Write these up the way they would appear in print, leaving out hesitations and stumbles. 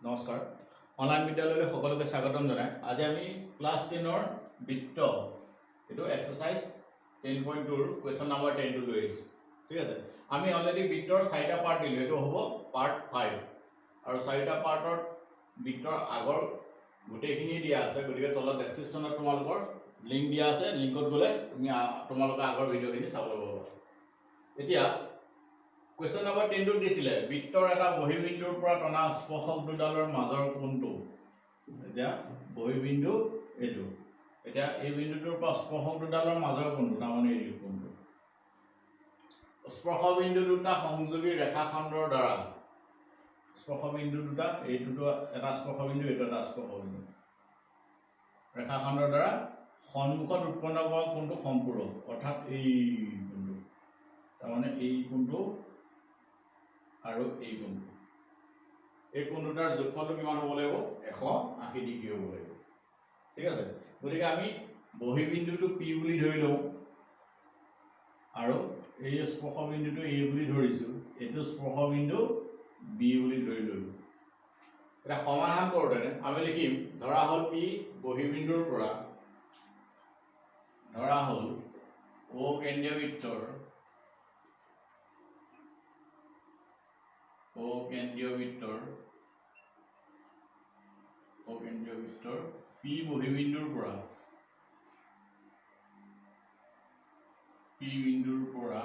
নমস্কাৰ অনলাইন বিদ্যালয়লৈ সকলোকে স্বাগতম জনাই আজি আমি ক্লাস 10 ৰ বৃত্ত এটো এক্সাৰসাইজ 10.2 ৰ কোৱেশ্চন নম্বৰ 10 টো লৈ আহিছো ঠিক আছে আমি অলৰেডি বৃত্তৰ 4টা পাৰ্ট দিলো এটো হ'ব পাৰ্ট 5 আৰু 4টা পাৰ্টৰ বৃত্তৰ আগৰ গোটেইখিনি দিয়া আছে গতিকে তলত ডেসক্ৰিপচনত তোমালোকৰ লিংক দিয়া আছে লিংকত গলে তুমি তোমালোকে আগৰ ভিডিওখিনি চাবলৈ পাবা এতিয়া Question number 10 to দিছিলে বৃত্তৰ এটা বহিবিন্দুৰ পৰা টনা স্পৰ্শক দুডালৰ মাজৰ কোণটো এতিয়া বহিবিন্দু এটো এতিয়া এই বিন্দুটোৰ পৰা স্পৰ্শক দুডালৰ মাজৰ কোণটো তাৰমানে এই কোণটো স্পৰ্শ বিন্দু দুটা সংযোগী ৰেখাখণ্ডৰ দ্বাৰা স্পৰ্শ বিন্দু দুটা এই দুটো এটা স্পৰ্শ বিন্দু এটা স্পৰ্শ বিন্দু ৰেখাখণ্ডৰ দ্বাৰা সন্মুখত উৎপন্ন হোৱা কোণটো সম্পূৰক অৰ্থাৎ এই কোণটো তাৰমানে এই কোণটো আৰু এই কোণটো এই কোণটোৰ যোগফলটো কিমান হ'ব লাগিব 180 ডিগ্ৰী হ'ব লাগিব ঠিক আছে গতিকে আমি বহিবিন্দুটো P বুলি ধৰি লওঁ আৰু এই স্পৰ্শ বিন্দুটো A বুলি ধৰিছো এটো স্পৰ্শ বিন্দু B বুলি ধৰি ললো এটা সমাধান কৰোঁতে আমি লিখিম ধৰা হল P বহিবিন্দুৰ পৰা ধৰা হল O কেন্দ্ৰীয় বৃত্তৰ O কেন্দ্ৰীয় বৃত্তৰ P বহিবিন্দুৰ পৰা P বিন্দুৰ পৰা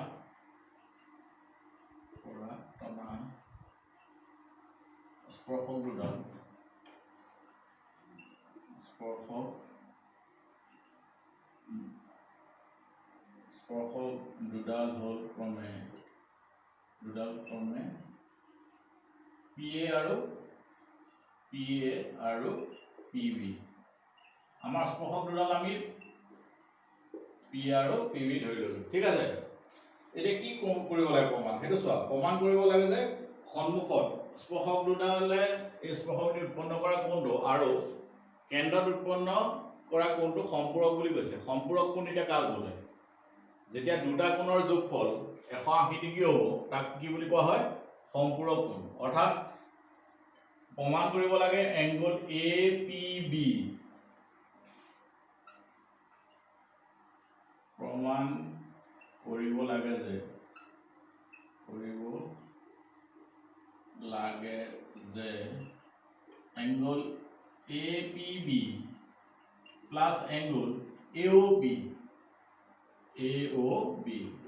টনা স্পৰ্শক দুডাল হল ক্ৰমে PA আৰু PB আমাৰ স্পৰ্শক দুডাল আমি P আৰু PB ধৰি ললো ঠিক আছে এতিয়া কি কৰিব লাগে প্ৰমাণ হেতু চোৱা প্ৰমাণ কৰিব লাগে যে সন্মুখত স্পৰ্শক দুডালে এই স্পৰ্শক উৎপন্ন কৰা কোণটো আৰু কেন্দ্ৰত উৎপন্ন কৰা কোণটো সম্পূৰক বুলি কৈছে সম্পূৰক কোণ এটা কাক বোলে যেতিয়া দুটা কোণৰ যোগফল 180 ডিগ্ৰী হ'ব তাক কি বুলি কোৱা হয় সম্পূৰক কোণ অৰ্থাৎ প্ৰমাণ কৰিব লাগে এংগল APB প্ৰমাণ কৰিব লাগে যে angle APB plus angle AOB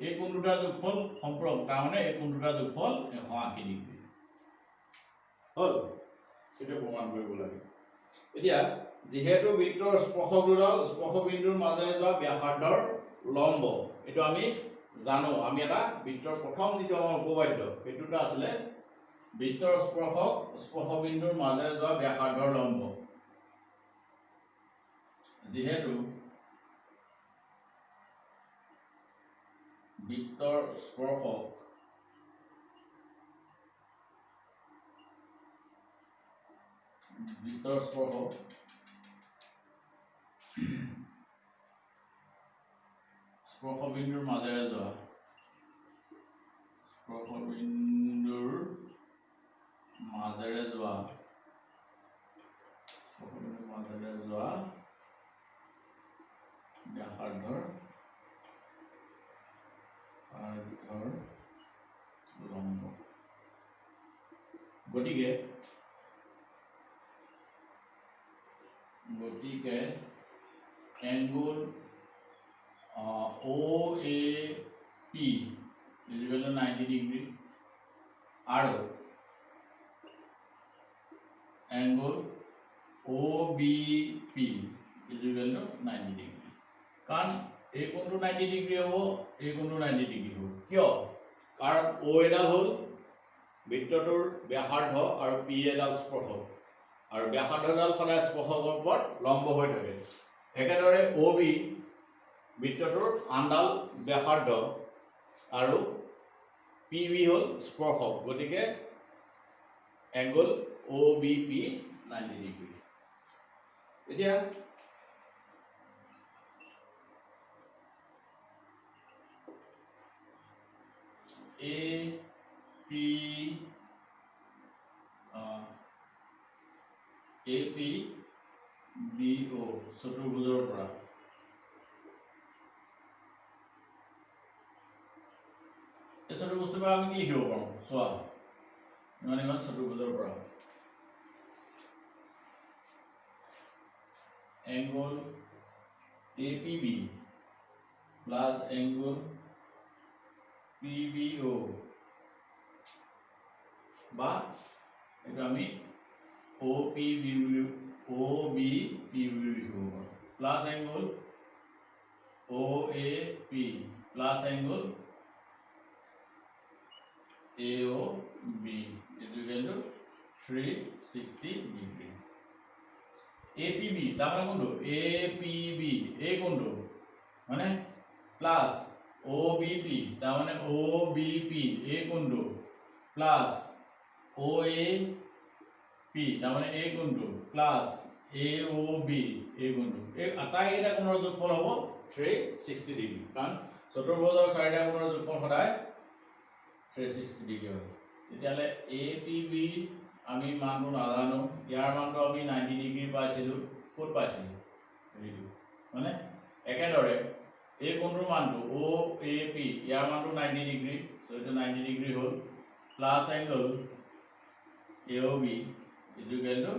এই কোণ দুটাৰ যোগফল সম্পূৰক তাৰমানে এই কোণ দুটাৰ যোগফল 180 ডিগ্ৰী হল এটা প্ৰমাণ কৰিব লাগে এতিয়া যেহেতু বৃত্তৰ স্পৰ্শক দুডাল স্পৰ্শ বিন্দুৰ মাজেৰে যোৱা ব্যাসাৰ্ধৰ লম্ব এটো আমি জানো আমি এটা বৃত্তৰ প্ৰথম যেটো আমাৰ উপবাদ্য এটোটা আছিল বৃত্তৰ স্পৰ্শ বিন্দুৰ মাজেৰে যোৱা ব্যাসাৰ্ধৰ লম্ব যেহেতু বৃত্তৰ স্পৰ্শক স্পৰ্শ বিন্দুৰ মাজেৰে যোৱা ব্যাসাৰ্ধৰ লম্ব গতিকে angle OAP equal to 90 degree আৰু angle OBP equal to 90 degree কাৰণ এই কোণটো 90 ডিগ্ৰী হ'ব এই কোণটো 90 ডিগ্ৰী হ'ব কিয় কাৰণ O এডাল হ'ল বৃত্তটোৰ ব্যাসাৰ্ধ আৰু P এডাল স্পৰ্শক আৰু ব্যাসাৰ্ধডাল সদায় স্পৰ্শকৰ ওপৰত লম্ব হৈ থাকে একেদৰে OB বৃত্তটোৰ আনডাল ব্যাসাৰ্ধ আৰু PB হ'ল স্পৰ্শক গতিকে এংগল OBP 90 ডিগ্ৰী এতিয়া AP APBO চতুৰ্ভুজৰ পৰা এই চতুৰ্ভুজটোৰ পৰা আমি কি লিখিব পাৰোঁ চোৱা ইমান চতুৰ্ভুজৰ পৰা angle APB plus angle PBO বা এটা আমি OPB বুলি লিখিব পাৰোঁ plus angle OAP plus angle AOB is equal to 360 degree. APB তার মানে কোনটো APB এই কোনটো মানে প্লাস OBP তার মানে OBP এই কোনটো প্লাস OAP তার মানে এই কোনটো প্লাস AOB এই কোনটো এই আটাইকেইটা কোণৰ যোগফল হ'ব 360 ডিগ্ৰী কাৰণ চতুৰ্ভুজৰ চাৰিটা কোণৰ যোগফল সদায় 360 ডিগ্ৰী হয় তেতিয়াহ'লে APB আমি মানটো নাজানো ইয়াৰ মানটো আমি 90 ডিগ্ৰী পাইছিলোঁ ক'ত পাইছিলোঁ এইটো মানে একেদৰে এই কোণটোৰ মানটো OAP ইয়াৰ মানটো 90 ডিগ্ৰী সো এইটো 90 ডিগ্ৰী হ'ল plus angle AOB is equal to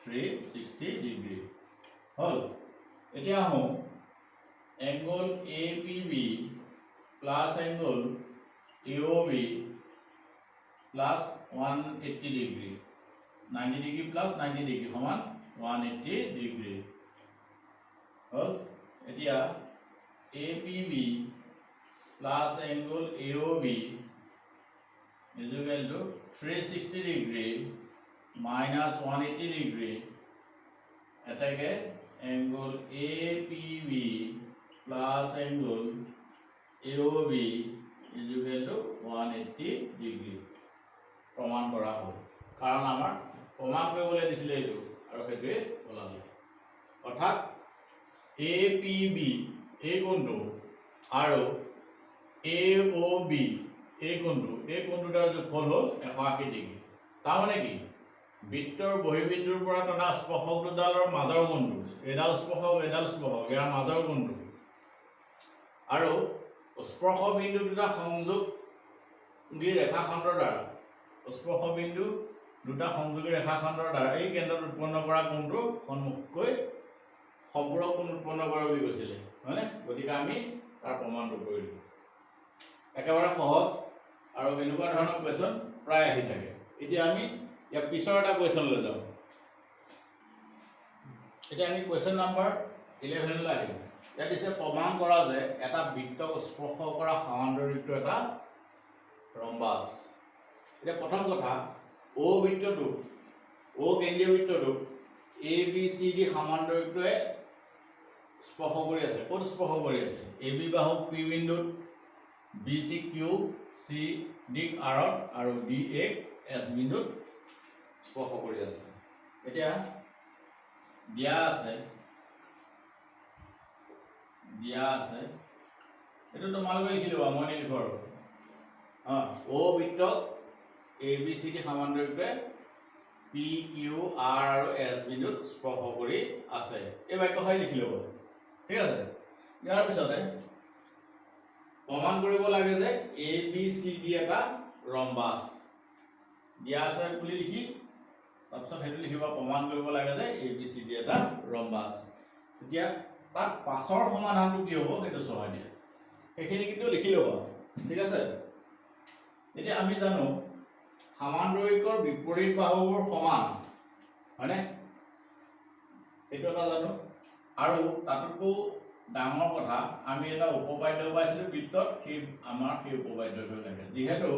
360 degree হ'ল এতিয়া আহোঁ angle APB plus angle AOB plus 180 degree 90 degree plus 90 degree সমান 180 degree হল এতিয়া APB plus angle AOB is equal to 360 degree minus 180 degree এটাকে angle APB plus angle AOB is equal to 180 degree প্রমাণ কৰা হ'ল কাৰণ আমাৰ প্ৰমাণ কৰিবলৈ দিছিলে এইটো আৰু সেইটোৱে ওলালে অৰ্থাৎ APB এই কোণটো আৰু AOB এই কোণটোৰ যোগফল হ'ল 180 ডিগ্ৰী তাৰমানে কি বৃত্তৰ বহিবিন্দুৰ পৰা টনা স্পৰ্শক দুডালৰ মাজৰ কোণটো এডাল স্পৰ্শক ইয়াৰ মাজৰ কোণটো আৰু স্পৰ্শ বিন্দু দুটা সংযোগী ৰেখাখণ্ডৰ দ্বাৰা স্পৰ্শ বিন্দু দুটা সংযোগী ৰেখাখণ্ডৰ দ্বাৰা এই কেন্দ্ৰত উৎপন্ন কৰা কোণটো সন্মুখকৈ সম্পূৰক কোণ উৎপন্ন কৰা বুলি কৈছিলে হয়নে গতিকে আমি তাৰ প্ৰমাণটো কৰিলোঁ একেবাৰে সহজ আৰু এনেকুৱা ধৰণৰ কুৱেশ্যন প্ৰায় আহি থাকে এতিয়া আমি ইয়াৰ পিছৰ এটা কুৱেশ্যনলৈ যাওঁ এতিয়া আমি কুৱেশ্যন নাম্বাৰ 11 লৈ আহিম ইয়াত দিছে প্ৰমাণ কৰা যে এটা বৃত্তক স্পৰ্শ কৰা সমান্তৰালযুক্ত এটা ৰম্বাস এটা প্ৰথম কথা O বৃত্তটো O কেন্দ্ৰীয় বৃত্তটো ABCD সমান্তৰালযুক্তয়ে স্পৰ্শ কৰি আছে ক'ত স্পৰ্শ কৰি আছে AB বাহুক P বিন্দুত BC Q C D R আৰু D S বিন্দুত স্পৰ্শ কৰি আছে এতিয়া দিয়া আছে এটো তোমালোকে লিখি লবা মই নিলিখো আৰু O বৃত্তক ABCD সমান্তৰালযুক্তয়ে P Q R আৰু S বিন্দুত স্পৰ্শ কৰি আছে এই বাক্যশাৰী লিখি লব ঠিক আছে ইয়াৰ পিছতে প্ৰমাণ কৰিব লাগে যে ABCD এটা ৰম্বাস দিয়া আছে বুলি লিখি তাৰপিছত হেতু লিখিবা প্ৰমাণ কৰিব লাগে যে ABCD এটা ৰম্বাস তেতিয়া তাৰ পাছৰ সমাধানটো কি হ'ব সেইটো চহাই দিয়া এখিনি কিন্তু লিখি লবা ঠিক আছে এতিয়া আমি জানো সমান্তৰালয়ৰ বিপৰীত বাহুবোৰ সমান হয়নে এটো এটা জানো আৰু তাতকো ডাঙৰ কথা আমি এটা উপপাদ্য পাইছিলো বৃত্তত সেই আমাৰ সেই উপপাদ্যটো লাগে যেহেতু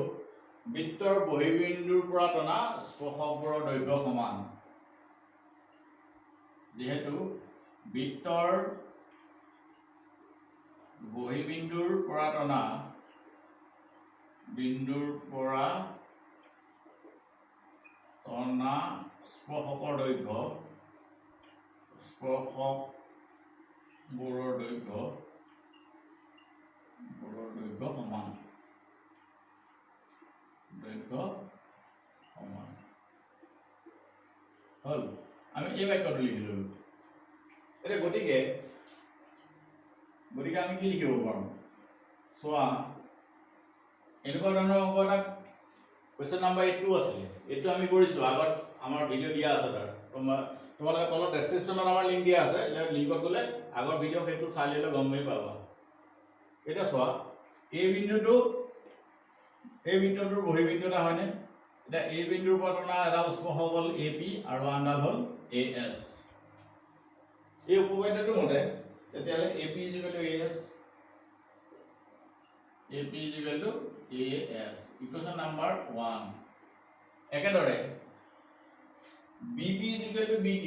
বৃত্তৰ বহিবিন্দুৰ পৰা টনা স্পৰ্শকবোৰৰ দৈৰ্ঘ্য সমান যেহেতু বৃত্তৰ বহিবিন্দুৰ পৰা টনা স্পৰ্শকৰ দৈৰ্ঘ্য স্পৰ্শকবোৰৰ দৈৰ্ঘ্য সমান হল আমি এই বাক্যটো লিখি ললো এতিয়া গতিকে আমি কি লিখিব পাৰোঁ চোৱা এনেকুৱা ধৰণৰ অংক এটা কুৱেশ্যন নাম্বাৰ 8 আছিলে এইটো আমি কৰিছোঁ আগত আমাৰ ভিডিঅ' দিয়া আছে তাৰ তোমালোকে তলত ডেছক্ৰিপশ্যনত আমাৰ লিংক দিয়া আছে লিংকত গ'লে আগৰ ভিডিঅ' সেইটো চাই ল'লে গমেই পাবা এতিয়া চোৱা এই বিন্দুটোৰ বহিবিন্দু এটা হয়নে এতিয়া এই বিন্দুৰ পৰা তোমাৰ এডাল স্পৰ্শ হ'ল AP আৰু আনডাল হ'ল AS এই উপবাদ্যটোৰ মতে তেতিয়াহ'লে AP AS AP AS equation number 1 একেদৰে BP BQ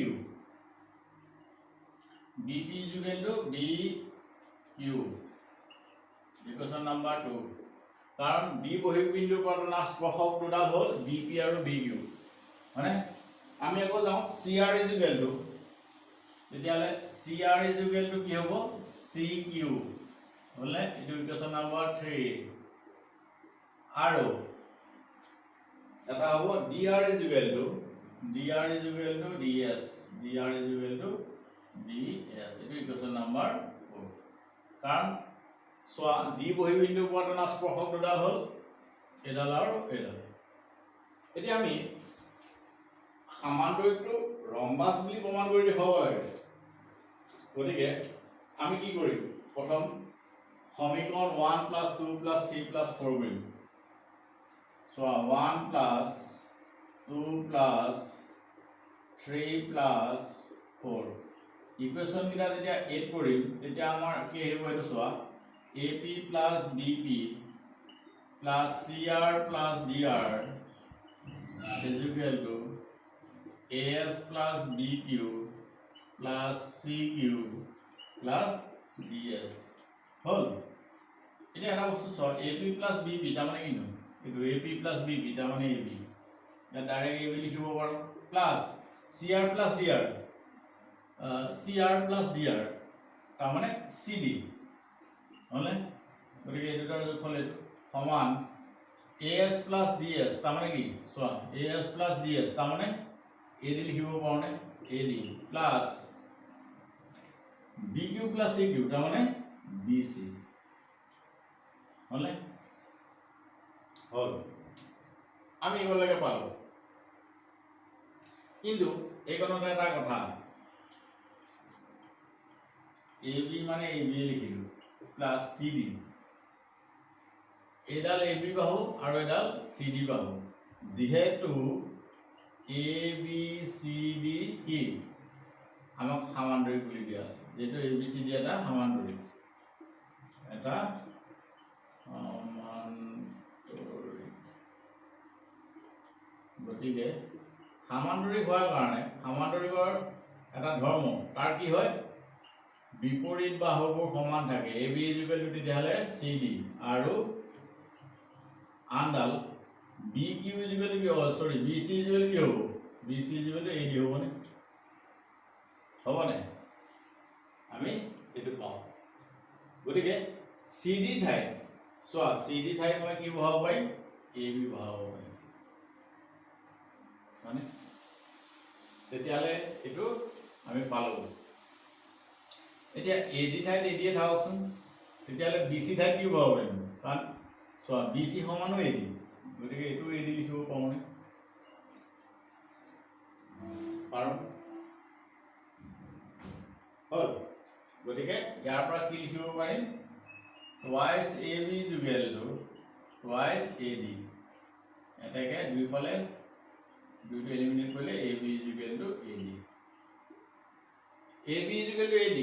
ইকুৱেশ্যন নাম্বাৰ 2 কাৰণ B বহিবিন্দুৰ পৰা তোমাৰ স্পৰ্শক দুডাল হ'ল BP আৰু BQ হয়নে আমি আকৌ যাওঁ CR তেতিয়াহ'লে CR কি হ'ব CQ হ'লে এইটো ইকুৱেশ্যন নাম্বাৰ 3 আৰু এটা হ'ব DR DS এইটো ইকুৱেশ্যন নাম্বাৰ 4 কাৰণ চোৱা ডি বহিবিন্দুৰ পৰা তোমাৰ স্পৰ্শক দুডাল হ'ল এডাল আৰু এডাল এতিয়া আমি সামান্তৰিকটো ৰম্বাস বুলি প্ৰমাণ কৰি দেখুৱাব লাগে গতিকে আমি কি কৰিম প্ৰথম সমীকৰণ 1 + 2 + 3 + 4 কৰিম চোৱা 1 + 2 + 3 + 4 ইকুৱেশ্যন কেইটা যেতিয়া 8 কৰিম তেতিয়া আমাৰ কি আহিব এইটো চোৱা AP + BP + CR + DR AS + BQ + CQ + DS হ'ল এতিয়া এটা বস্তু চোৱা AP + BP তাৰমানে কিনো এইটো AP + BP তাৰমানে AB এতিয়া ডাইৰেক্ট AB লিখিব পাৰোঁ প্লাছ CR + DR তাৰমানে CD হ'লে গতিকে এই দুটাৰ যোগফল এইটো সমান AS + DS তাৰমানে কি চোৱা AS + DS তাৰমানে AD লিখিব পাৰোঁনে AD প্লাছ BQ + CQ তাৰমানে BC হ'লে হ'ল আমি এইলৈকে পালোঁ কিন্তু এইকণতে এটা কথা AB মানে AB লিখিলোঁ প্লাছ CD এডাল AB বাহু আৰু এডাল CD বাহু যিহেতু ABCD কি আমাক সামান্তৰিক বুলি দিয়া আছে যেহেতু ABCD এটা সামান্তৰিক গতিকে সামান্তৰিক হোৱাৰ কাৰণে সামান্তৰিকৰ এটা ধৰ্ম তাৰ কি হয় বিপৰীত বাহুবোৰ সমান থাকে AB তেতিয়াহ'লে CD আৰু আনডাল BQ কি হ'ব BC কি হ'ব BC AD হ'বনে আমি এইটো পাওঁ গতিকে CD ঠাইত চোৱা CD ঠাইত মই কি বহাব পাৰিম AB বহাব পাৰিম মানে তেতিয়াহ'লে এইটো আমি পালোঁ এতিয়া AD ঠাইত AD থাককচোন তেতিয়াহ'লে BC ঠাইত কি বহাব পাৰিম কাৰণ চোৱা BC সমানো AD গতিকে এইটো AD লিখিব পাৰোঁনে পাৰোঁ হ'ল গতিকে ইয়াৰ পৰা কি লিখিব পাৰিম টুৱাইচ AB টুৱাইচ AD এটাকে দুইফালে দুইটো এলিমিনেট কৰিলে AB AD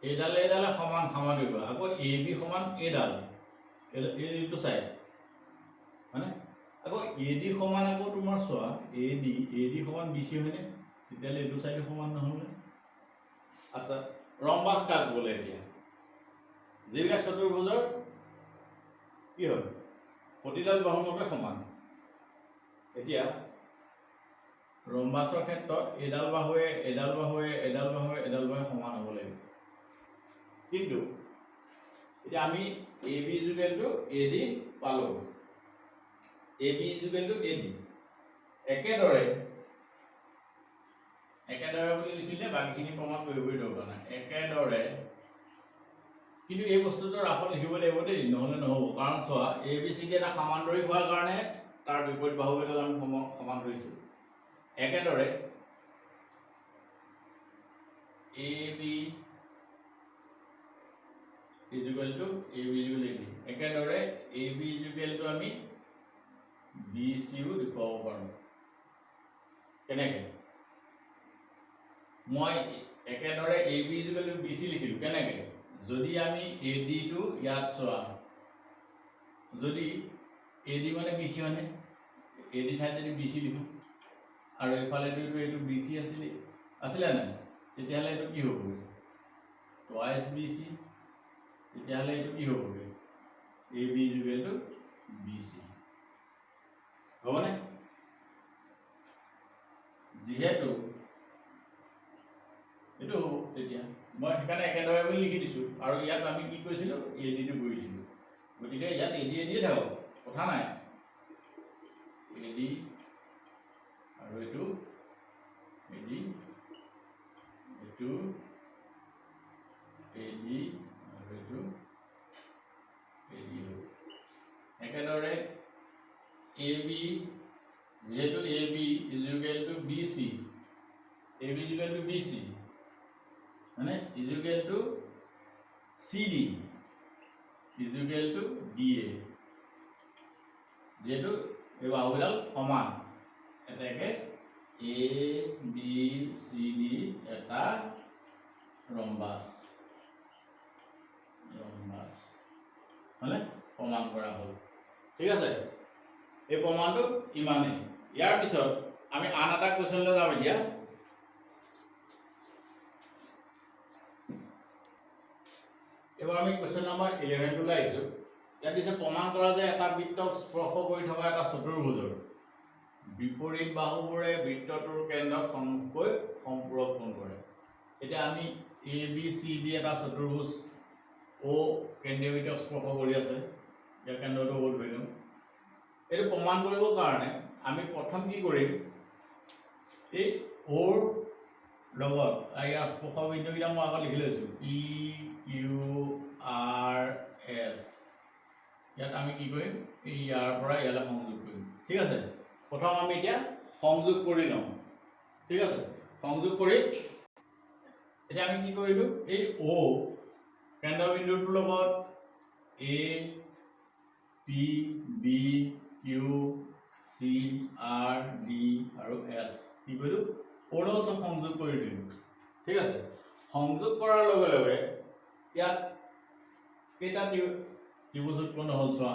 এইডালে সমান সামান্তৰিক আকৌ AB সমান এইডাল এইটো চাইড হয়নে আকৌ AD সমান আকৌ তোমাৰ চোৱা AD সমান BC হয়নে তেতিয়াহ'লে এইটো চাইডে সমান নহ'লে আচ্ছা ৰম্বাস কাক বোলে এতিয়া যিবিলাক চতুৰ্ভুজৰ কি হয় প্ৰতিডাল বাহুৰ বাবে সমান এতিয়া ৰম্বাসৰ ক্ষেত্ৰত এডাল বাহুৱে সমান হ'ব লাগিব কিন্তু এতিয়া আমি AB AD পালোঁ AB AD একেদৰে একেদৰে বুলি লিখিলে বাকীখিনি প্ৰমাণ কৰিবই দৰকাৰ নাই একেদৰে কিন্তু এই বস্তুটো ৰাফত লিখিব লাগিব দেই নহ'লে নহ'ব কাৰণ চোৱা এ বি চি ডি এটা সমান্তৰিক হোৱাৰ কাৰণে তাৰ বিপৰীত বাহুকেইডাল আমি সমান কৰিছোঁ একেদৰে A B equal to A B equal A D একেদৰে এ বি ইকুৱেল টু আমি বি চিও দেখুৱাব পাৰোঁ কেনেকৈ মই একেদৰে A B equal to B C লিখিলোঁ কেনেকৈ যদি আমি এ ডিটো ইয়াত চোৱা যদি এ ডি মানে বি চি হয়নে এ ডি ঠাইত যদি বি চি লিখোঁ আৰু এইফালেতো এইটো বি চি আছিলে নাই তেতিয়াহ'লে এইটো কি হ'বগৈ টুৱাইচ বি চি তেতিয়াহ'লে এইটো কি হ'বগৈ A B equal to B C হ'বনে যিহেতু এইটো হ'ব তেতিয়া মই সেইকাৰণে একেদৰে বুলি লিখি দিছোঁ আৰু ইয়াত আমি কি কৰিছিলোঁ এ ডিটো কৰিছিলোঁ গতিকে ইয়াত এ ডিয়ে থাকক কথা নাই এ ডি আৰু এইটো এ ডি এইটো এ ডি আৰু এইটো এ ডি হ'ব একেদৰে এ বি যিহেতু A B equal to B C A B equal to B C মানে equal to C D equal to D A যিহেতু এই বাহুকেইডাল সমান এটাকে এ বি চি ডি এটা ৰম্বাস মানে প্ৰমাণ কৰা হ'ল ঠিক আছে এই প্ৰমাণটো ইমানেই ইয়াৰ পিছত আমি আন এটা কুৱেশ্যনলৈ যাম এতিয়া এবাৰ আমি কুৱেশ্যন নম্বৰ 11 টোলৈ আহিছোঁ ইয়াত দিছে প্ৰমাণ কৰা যে এটা বৃত্তক স্পৰ্শ কৰি থকা এটা চতুৰ্ভুজৰ বিপৰীত বাহুবোৰে বৃত্তটোৰ কেন্দ্ৰত সন্মুখকৈ সম্পূৰক কোণ কৰে এতিয়া আমি এ বি চি ডি এটা চতুৰ্ভুজ অ কেন্দ্ৰীয় বৃত্তক স্পৰ্শ কৰি আছে ইয়াৰ কেন্দ্ৰটো অ ধৰি লওঁ এইটো প্ৰমাণ কৰিবৰ কাৰণে আমি প্ৰথম কি কৰিম এই অ'ৰ লগত ইয়াৰ স্পৰ্শ বিন্দুকেইটা মই আগত লিখি লৈছোঁ পি কিউ আৰ এছ ইয়াত আমি কি কৰিম এই ইয়াৰ পৰা ইয়ালৈ সংযোগ কৰিম ঠিক আছে প্ৰথম আমি এতিয়া সংযোগ কৰি লওঁ ঠিক আছে সংযোগ কৰি এতিয়া আমি কি কৰিলোঁ এই অ কেন্দ্ৰবিন্দুটোৰ লগত A P B Q C R D আৰু এছ কি কৰিলোঁ অ'ৰ লগত চব সংযোগ কৰি দিলোঁ ঠিক আছে সংযোগ কৰাৰ লগে লগে ইয়াত কেইটা ত্ৰিভুজ উৎপন্ন হ'ল চোৱা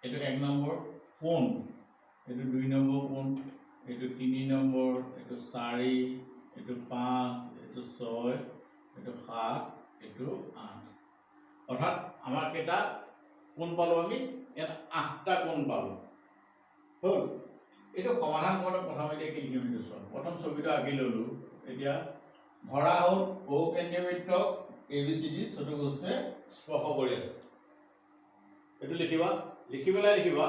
এইটো 1 নম্বৰ কোণ এইটো 2 নম্বৰ কোণ এইটো 3 নম্বৰ এইটো 4 এইটো 5 এইটো 6 এইটো 7 এইটো 8 অৰ্থাৎ আমাৰ কেইটা কোণ পালোঁ আমি ইয়াত 8টা কোণ পালোঁ হ'ল এইটো সমাধান কৰোঁতে প্ৰথম এতিয়া কি লিখিম এইটো চোৱা প্ৰথম ছবিটো আঁকি ল'লোঁ এতিয়া ধৰা হ'ল অ কেন্দ্ৰীয় বৃত্তক এ বি চি ডি চতুৰ্ভুজটোৱে স্পৰ্শ কৰি আছে এইটো লিখিবা লিখি পেলাই লিখিবা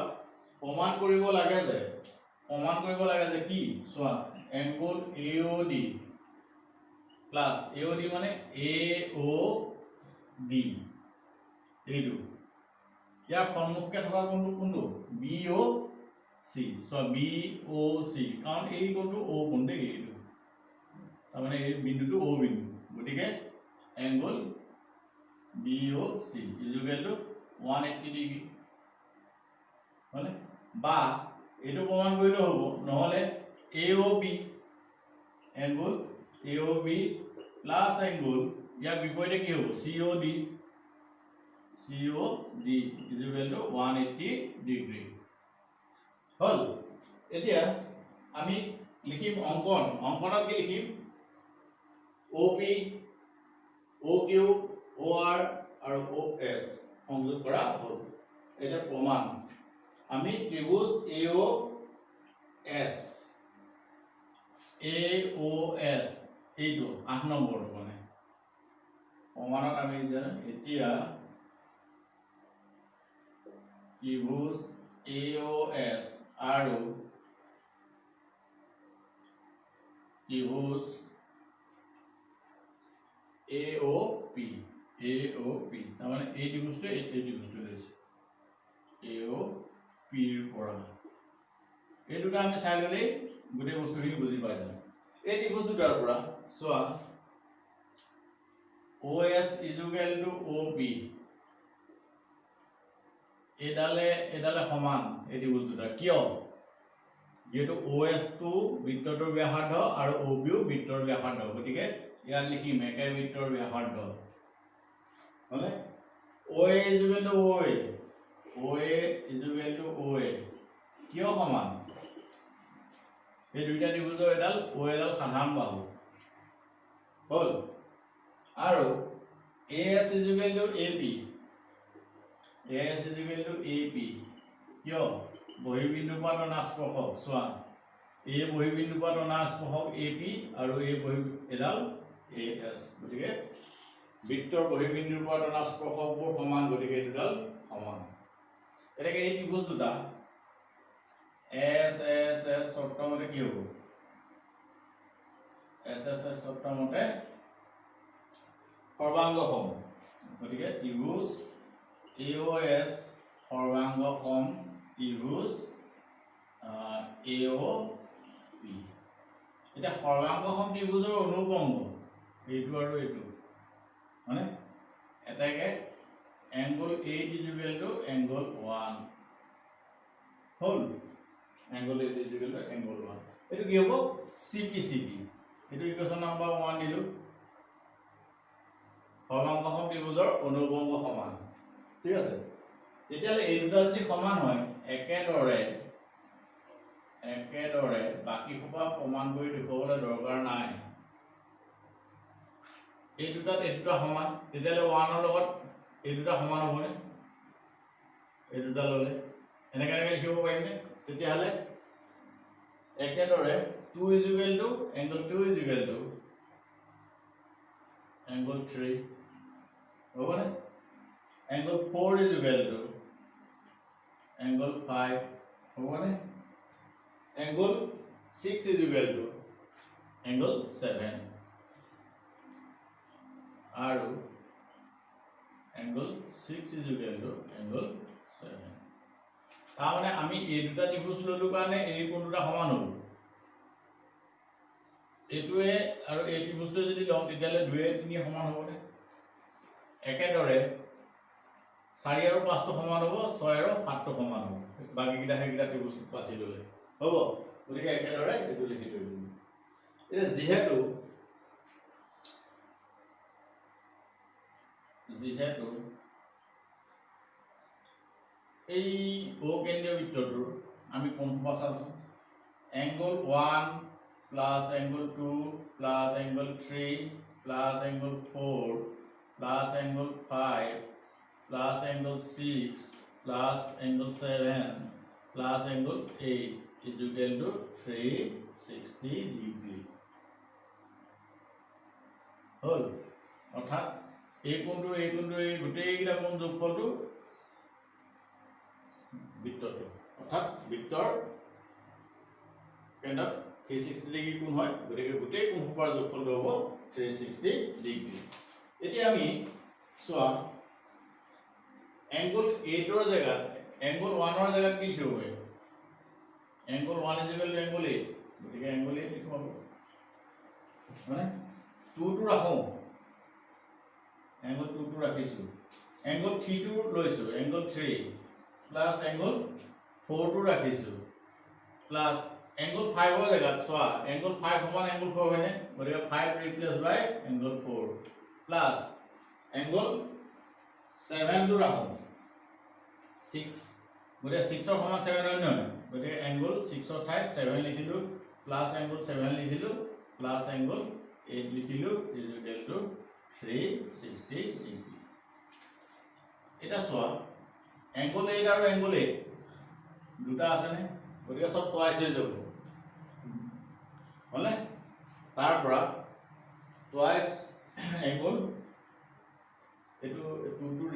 প্ৰমাণ কৰিব লাগে যে কি চোৱা angle A O' D plus A O' D মানে এ অ' ডি এইটো ইয়াৰ সন্মুখে থকা কোনটো বি অ' চি চোৱা বি অ' চি কাৰণ এই কোনটো অ' কোণ দেই এইটো তাৰমানে এই বিন্দুটো অ' বিন্দু গতিকে angle B O' C equal to 180 degree হয়নে বা এইটো প্ৰমাণ কৰিলেও হ'ব নহ'লে A O' B angle A O' B plus angle ইয়াৰ বিপৰীতে কি হ'ব C O' D equal to 180 degree হ'ল এতিয়া আমি লিখিম অংকনত কি লিখিম O' P O' Q O' R আৰু অ' এছ সংযোগ কৰা হ'ল এতিয়া প্ৰমাণ আমি ত্ৰিভুজ এ অ' এছ এইটো 8 নম্বৰটো মানে প্ৰমাণত আমি এতিয়া ত্ৰিভুজ এ অ' এছ আৰু ত্ৰিভুজ AOP AOP তাৰমানে এই ত্ৰিভুজটো লৈছে AOP ৰ পৰা এই দুটা আমি চাই ললেই গোটেই বস্তুখিনি বুজি পাই যাম এই ত্ৰিভুজ দুটাৰ পৰা চোৱা OS is equal to OP এডালে সমান এই ত্ৰিভুজ দুটা কিয় যেহেতু OS টো বৃত্তটোৰ ব্যাসাৰ্ধ আৰু OB ও বৃত্তৰ ব্যাসাৰ্ধ গতিকে ইয়াত লিখিম একে বৃত্তৰ ব্যাসাৰ্ধ হলে OA is equal to OA is equal to OA কিয় সমান এই দুইটা ত্ৰিভুজৰ এডাল OA এডাল সাধাৰণ বাহু হল আৰু AS is equal to AP কিয় বহিবিন্দুৰ পৰা টনা স্পৰ্শক চোৱা এই বহিবিন্দুৰ পৰা টনা স্পৰ্শক AP আৰু এই এডাল AS গতিকে বৃত্তৰ বহিবিন্দুৰ পৰা টনা স্পৰ্শকবোৰ সমান গতিকে এই দুডাল সমান এটাকে এই ত্ৰিভুজ দুটা S শৰ্তমতে কি হ'ব S শৰ্তমতে সৰ্বাঙ্গ সম গতিকে ত্ৰিভুজ AOS সৰ্বাঙ্গ সম ত্ৰিভুজ AOP এটা সৰ্বাঙ্গ সম ত্ৰিভুজৰ অনুপংগ এইটো আৰু এইটো মানে এটাকে angle 8 is equal to angle 1 hall angle 8 is equal to angle 1 এটো কি হ'ব CPCT এটো ইকুৱেশ্যন নাম্বাৰ 1 দিলো সৰ্বাঙ্গ সম ত্ৰিভুজৰ অনুপংগ সমান ঠিক আছে তেতিয়ালে এই দুটা যদি সমান হয় একেদৰে বাকি সোপা প্ৰমাণ কৰি দেখুৱাবলৈ দৰকাৰ নাই এই দুটা সমান তেতিয়ালে 1 ৰ লগত এই দুটা সমান হ'বনে এই দুটা ললে এনেকৈ লিখিব পাৰিম নে তেতিয়ালে একেদৰে 2 is equal to angle 2 is equal to angle 3 হ'বনে angle 4 is equal to angle 5 হ'বনে angle 6 is equal to angle 7 আৰু angle 6 is equal to angle 7 তাৰমানে আমি এই দুটা ত্ৰিভুজ ললো কাৰণে এই কোণ দুটা সমান হ'ল এইটোৱে আৰু এই ত্ৰিভুজটো যদি লওঁ তেতিয়ালে 2 3 সমান হ'বনে একেদৰে 4 আৰু 5 টো সমান হ'ব 6 আৰু 7 টো সমান হ'ব বাকি কিটা হেগিটা ত্ৰিভুজ পাছি ললে হ'ব গতিকে একেদৰে এইটো লিখি থৈ দিম এটা যেহেতু এই ও কেন্দ্ৰীয় বৃত্তটোৰ আমি কোন পাছাছো angle 1 plus angle 2 plus angle 3 plus angle 4 plus angle 5 plus angle 6 plus angle 7 plus angle 8 is equal to 360 degree হল অর্থাৎ এই কোণটো এই গোটেইটা কোণ যোগফলটো বৃত্তটো অর্থাৎ বৃত্তৰ কেন্দ্ৰত 360 ডিগ্ৰী কোণ হয় গতিকে গোটেই কোণ সোপাৰ যোগফলটো হ'ব 360 ডিগ্ৰী এতিয়া আমি চোৱা angle 8 ৰ জায়গাত angle 1 ৰ জায়গাত কি লিখিব পাৰি angle 1 is equal to angle 8 গতিকে angle 8 লিখব মানে 2 টো ৰাখো angle 2 টো ৰাখিছো angle 3 টো লৈছো angle 3 plus angle 4 টো ৰাখিছো plus angle 5 ৰ জায়গাত চোৱা angle 5 সমান angle 4 হয়নে গতিকে 5 replace by angle 4 plus angle 7 টো ৰাখো 6 গতিকে 6 ৰ সমান 7 হয় নহয় গতিকে angle 6 ৰ ঠাইত 7 লিখিলো plus angle 7 লিখিলো plus angle 8 লিখিলো is equal to 360 ডিগ্ৰী এটা চোৱা angle 8 আৰু angle 8 দুটা আছে নে গতিকে সব twice হৈ যাব হলে তাৰ পৰা twice angle এটো 2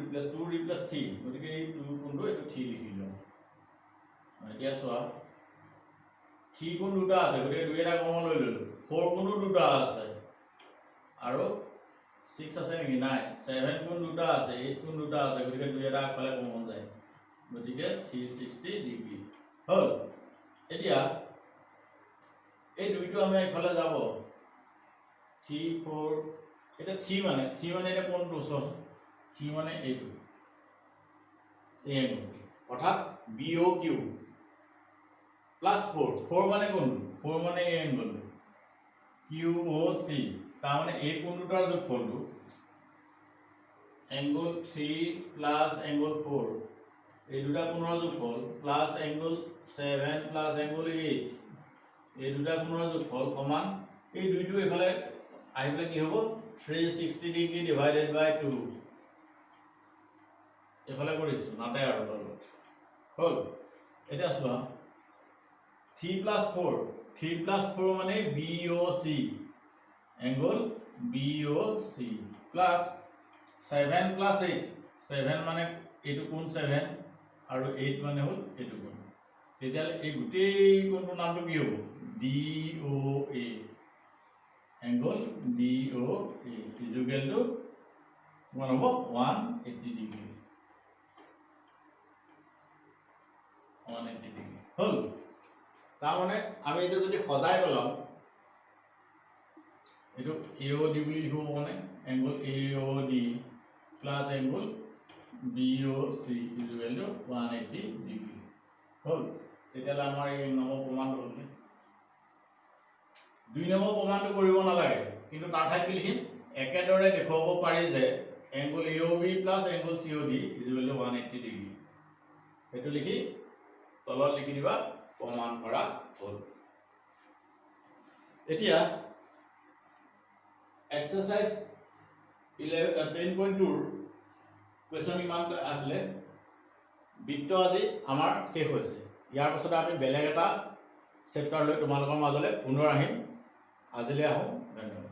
replace 3 গতিকে এই 2 কোণটো এটো 3 লিখিলো এতিয়া চোৱা 3 কোণ দুটা আছে গতিকে 2 এটা কমন লৈ ললো 4 কোণো দুটা আছে আৰু 6 আছে নেকি নাই 7 কোণ দুটা আছে 8 কোণ দুটা আছে গতিকে দুই এটা আগফালে কমন যায় গতিকে 360 ডিগ্ৰী হল এতিয়া এই দুইটো আমি আগফালে যাব 3 4 এটা 3 মানে এটা কোণটো চোৱা 3 মানে এইটো এই এংগল অৰ্থাৎ BOQ প্লাস 4 মানে কোণটো 4 মানে এই এংগলটো QOC তাৰ মানে এই কোণ দুটাৰ যোগফলটো angle 3 plus angle 4 এই দুটা কোণৰ যোগফল প্লাস angle 7 plus angle 8 এই দুটা কোণৰ যোগফল সমান এই দুইটো এফালে আহিলে কি হ'ব 360 ডিগ্ৰী ডিভাইডেড বাই 2 এফালে কৰিছো নাতে আৰু তলত হল এটা চোৱা 3 plus 4 মানে BOC angle BOC plus 7 plus 8 7 মানে এইটো কোণ 7 আৰু 8 মানে হল এইটো কোণ তেতিয়ালে এই গোটেই কোণটোৰ নামটো কি হ'ব DOA angle DOA is equal to কিমান হ'ব 180 ডিগ্ৰী 180 ডিগ্ৰী হল তাৰ মানে আমি এইটো যদি সজাই পেলাম এইটো AOD বুলি লিখিব মানে angle AOD plus angle BOC is equal to 180 degree হল তেতিয়ালে আমাৰ এই নম্বৰ প্ৰমাণটো হ'ল দুই নম্বৰ প্ৰমাণটো কৰিব নালাগে কিন্তু তাৰ ঠাইত কি লিখিম একেদৰে দেখুৱাব পাৰি যে angle AOB plus angle COD is equal to 180 degree সেইটো লিখি তলত লিখি দিবা প্ৰমাণ কৰা হ'ল এতিয়া এক্সাৰসাইজ 10.2 কোৱেশ্চন ইমান আসলে বৃত্ত আজি আমাৰ শেষ হৈছে ইয়াৰ পাছত আমি বেলেগ এটা চেপ্টাৰ লৈ তোমালোকৰ মাজলৈ পুনৰ আহিম আজিলৈ আহোঁ ধন্যবাদ